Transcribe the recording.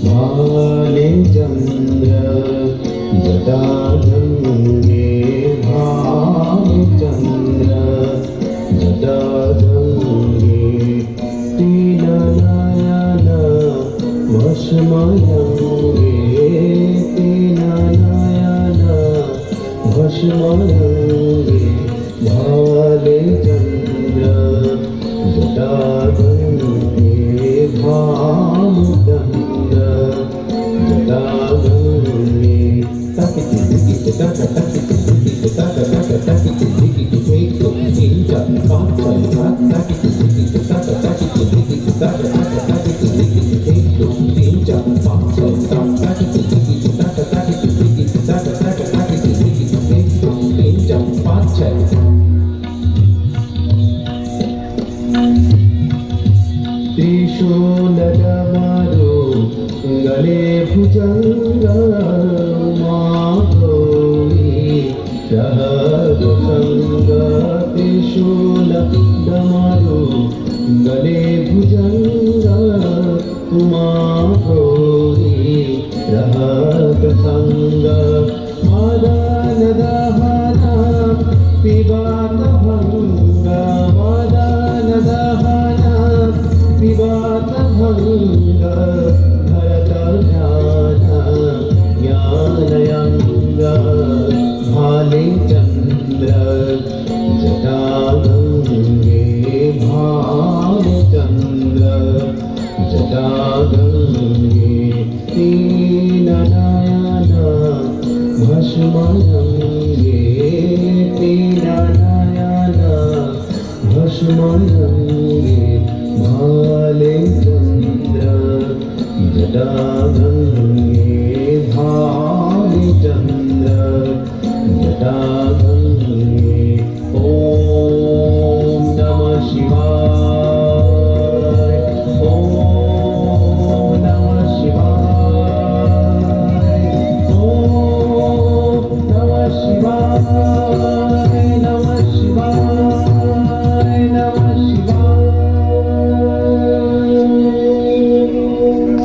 भाले चंद्र जटागंगे भानुचंद्र जटागंगे त्रिशूलडमरु गले भुजंग माधवी सहगसंग त्रिशूलडमरु गले भुजंग माधवी सहगसंग मदन दहना पिबात भंग मदन दहना पिबात भंग भरत ध्यान ज्ञानयंग भाले चंद्र जटागंगे भानुचंद्र जटागंगे तीननयन भस्मयंगे तीननयन भस्मयंगे भाले चंद्र जटागंगे